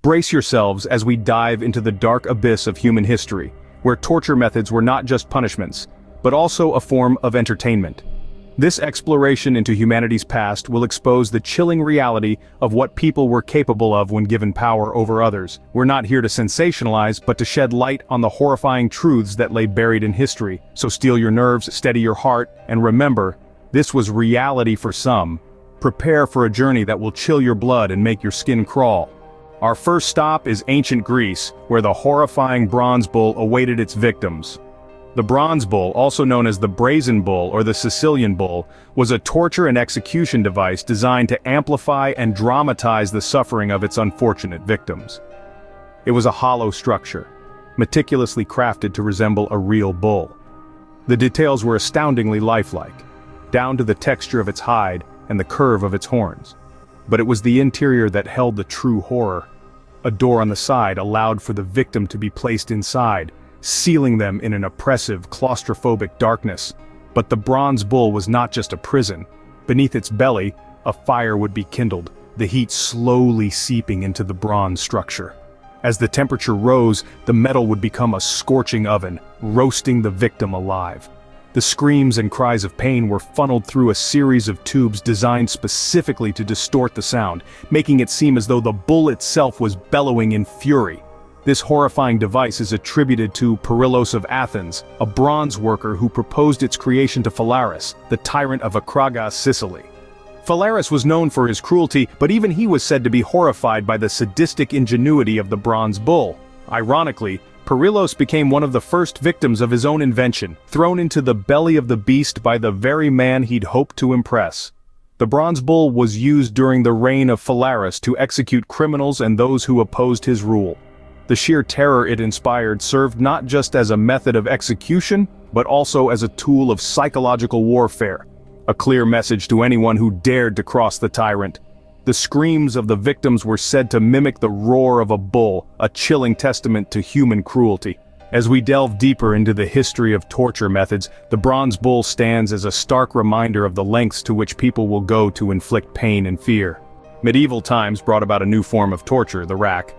Brace yourselves as we dive into the dark abyss of human history, where torture methods were not just punishments, but also a form of entertainment. This exploration into humanity's past will expose the chilling reality of what people were capable of when given power over others. We're not here to sensationalize, but to shed light on the horrifying truths that lay buried in history. So steel your nerves, steady your heart, and remember, this was reality for some. Prepare for a journey that will chill your blood and make your skin crawl. Our first stop is ancient Greece, where the horrifying bronze bull awaited its victims. The bronze bull, also known as the brazen bull or the Sicilian bull, was a torture and execution device designed to amplify and dramatize the suffering of its unfortunate victims. It was a hollow structure, meticulously crafted to resemble a real bull. The details were astoundingly lifelike, down to the texture of its hide and the curve of its horns. But it was the interior that held the true horror. A door on the side allowed for the victim to be placed inside, sealing them in an oppressive, claustrophobic darkness. But the bronze bull was not just a prison. Beneath its belly, a fire would be kindled, the heat slowly seeping into the bronze structure. As the temperature rose, the metal would become a scorching oven, roasting the victim alive. The screams and cries of pain were funneled through a series of tubes designed specifically to distort the sound, making it seem as though the bull itself was bellowing in fury. This horrifying device is attributed to Perillos of Athens, a bronze worker who proposed its creation to Phalaris, the tyrant of Acragas, Sicily. Phalaris was known for his cruelty, but even he was said to be horrified by the sadistic ingenuity of the bronze bull. Ironically, Perillos became one of the first victims of his own invention, thrown into the belly of the beast by the very man he'd hoped to impress. The bronze bull was used during the reign of Phalaris to execute criminals and those who opposed his rule. The sheer terror it inspired served not just as a method of execution, but also as a tool of psychological warfare. A clear message to anyone who dared to cross the tyrant. The screams of the victims were said to mimic the roar of a bull, a chilling testament to human cruelty. As we delve deeper into the history of torture methods, the bronze bull stands as a stark reminder of the lengths to which people will go to inflict pain and fear. Medieval times brought about a new form of torture, the rack.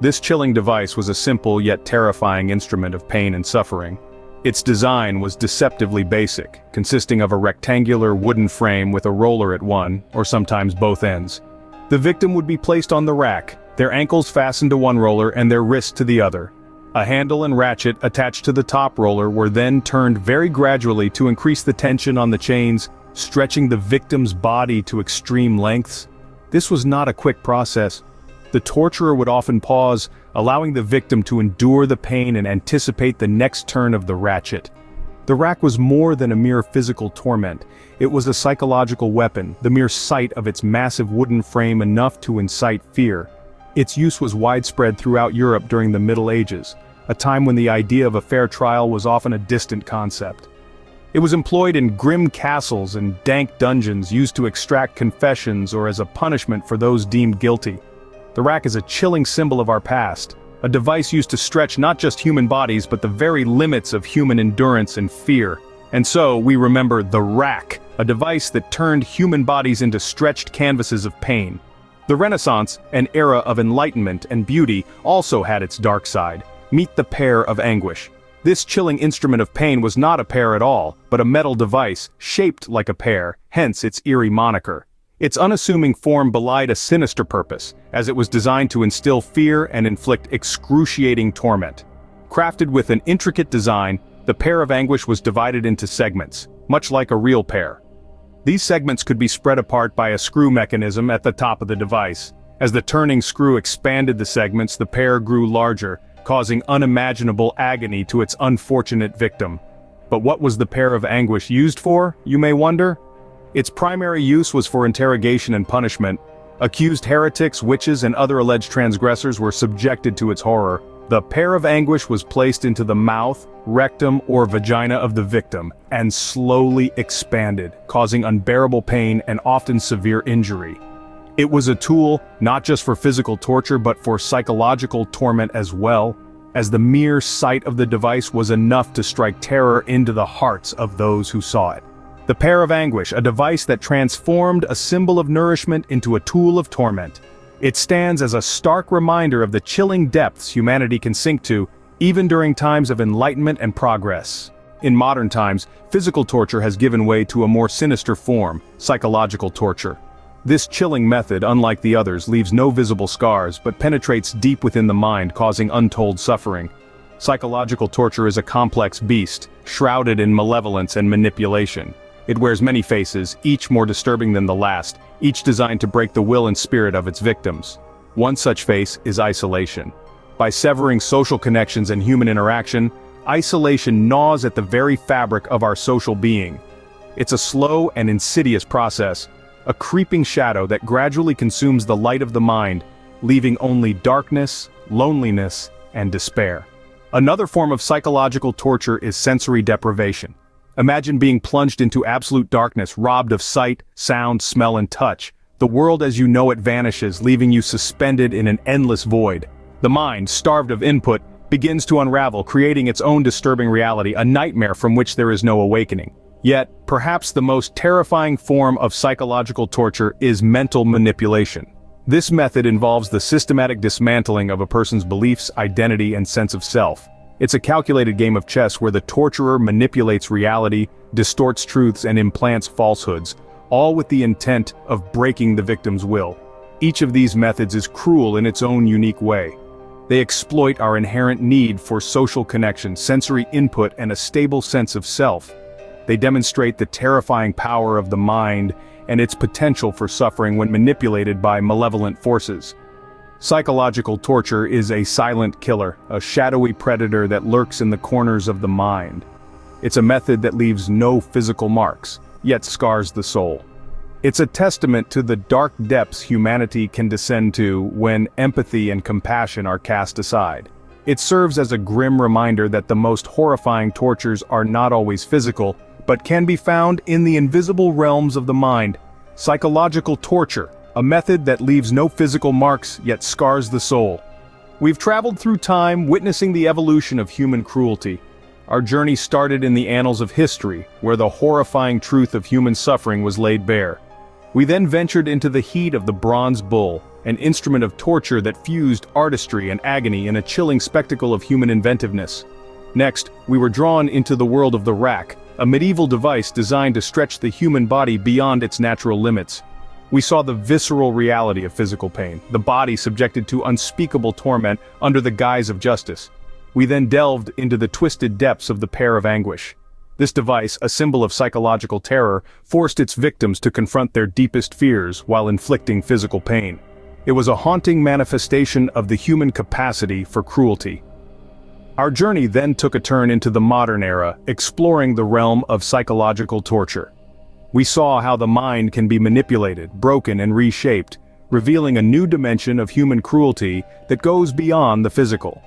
This chilling device was a simple yet terrifying instrument of pain and suffering. Its design was deceptively basic, consisting of a rectangular wooden frame with a roller at one, or sometimes both ends. The victim would be placed on the rack, their ankles fastened to one roller and their wrists to the other. A handle and ratchet attached to the top roller were then turned very gradually to increase the tension on the chains, stretching the victim's body to extreme lengths. This was not a quick process. The torturer would often pause, allowing the victim to endure the pain and anticipate the next turn of the ratchet. The rack was more than a mere physical torment. It was a psychological weapon, the mere sight of its massive wooden frame enough to incite fear. Its use was widespread throughout Europe during the Middle Ages, a time when the idea of a fair trial was often a distant concept. It was employed in grim castles and dank dungeons used to extract confessions or as a punishment for those deemed guilty. The rack is a chilling symbol of our past, a device used to stretch not just human bodies but the very limits of human endurance and fear. And so, we remember the rack, a device that turned human bodies into stretched canvases of pain. The Renaissance, an era of enlightenment and beauty, also had its dark side. Meet the Pair of Anguish. This chilling instrument of pain was not a pear at all, but a metal device, shaped like a pear, hence its eerie moniker. Its unassuming form belied a sinister purpose, as it was designed to instill fear and inflict excruciating torment. Crafted with an intricate design, the Pair of Anguish was divided into segments, much like a real pear. These segments could be spread apart by a screw mechanism at the top of the device. As the turning screw expanded the segments, the pear grew larger, causing unimaginable agony to its unfortunate victim. But what was the Pair of Anguish used for, you may wonder? Its primary use was for interrogation and punishment. Accused heretics, witches, and other alleged transgressors were subjected to its horror. The Pair of Anguish was placed into the mouth, rectum, or vagina of the victim, and slowly expanded, causing unbearable pain and often severe injury. It was a tool, not just for physical torture but for psychological torment as well, as the mere sight of the device was enough to strike terror into the hearts of those who saw it. The Pair of Anguish, a device that transformed a symbol of nourishment into a tool of torment. It stands as a stark reminder of the chilling depths humanity can sink to, even during times of enlightenment and progress. In modern times, physical torture has given way to a more sinister form, psychological torture. This chilling method, unlike the others, leaves no visible scars but penetrates deep within the mind, causing untold suffering. Psychological torture is a complex beast, shrouded in malevolence and manipulation. It wears many faces, each more disturbing than the last, each designed to break the will and spirit of its victims. One such face is isolation. By severing social connections and human interaction, isolation gnaws at the very fabric of our social being. It's a slow and insidious process, a creeping shadow that gradually consumes the light of the mind, leaving only darkness, loneliness, and despair. Another form of psychological torture is sensory deprivation. Imagine being plunged into absolute darkness, robbed of sight, sound, smell, and touch. The world as you know it vanishes, leaving you suspended in an endless void. The mind, starved of input, begins to unravel, creating its own disturbing reality, a nightmare from which there is no awakening. Yet, perhaps the most terrifying form of psychological torture is mental manipulation. This method involves the systematic dismantling of a person's beliefs, identity, and sense of self. It's a calculated game of chess where the torturer manipulates reality, distorts truths, and implants falsehoods, all with the intent of breaking the victim's will. Each of these methods is cruel in its own unique way. They exploit our inherent need for social connection, sensory input, and a stable sense of self. They demonstrate the terrifying power of the mind and its potential for suffering when manipulated by malevolent forces. Psychological torture is a silent killer, a shadowy predator that lurks in the corners of the mind. It's a method that leaves no physical marks, yet scars the soul. It's a testament to the dark depths humanity can descend to when empathy and compassion are cast aside. It serves as a grim reminder that the most horrifying tortures are not always physical, but can be found in the invisible realms of the mind. Psychological torture, a method that leaves no physical marks yet scars the soul. We've traveled through time, witnessing the evolution of human cruelty. Our journey started in the annals of history, where the horrifying truth of human suffering was laid bare. We then ventured into the heat of the bronze bull, an instrument of torture that fused artistry and agony in a chilling spectacle of human inventiveness. Next, we were drawn into the world of the rack, a medieval device designed to stretch the human body beyond its natural limits. We saw the visceral reality of physical pain, the body subjected to unspeakable torment under the guise of justice. We then delved into the twisted depths of the Pair of Anguish. This device, a symbol of psychological terror, forced its victims to confront their deepest fears while inflicting physical pain. It was a haunting manifestation of the human capacity for cruelty. Our journey then took a turn into the modern era, exploring the realm of psychological torture. We saw how the mind can be manipulated, broken, and reshaped, revealing a new dimension of human cruelty that goes beyond the physical.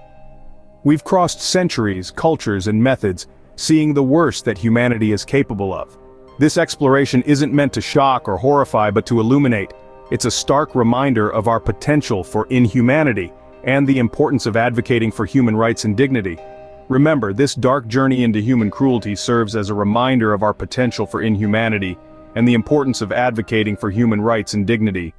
We've crossed centuries, cultures, and methods, seeing the worst that humanity is capable of. This exploration isn't meant to shock or horrify, but to illuminate. It's a stark reminder of our potential for inhumanity, and the importance of advocating for human rights and dignity. Remember, this dark journey into human cruelty serves as a reminder of our potential for inhumanity, and the importance of advocating for human rights and dignity.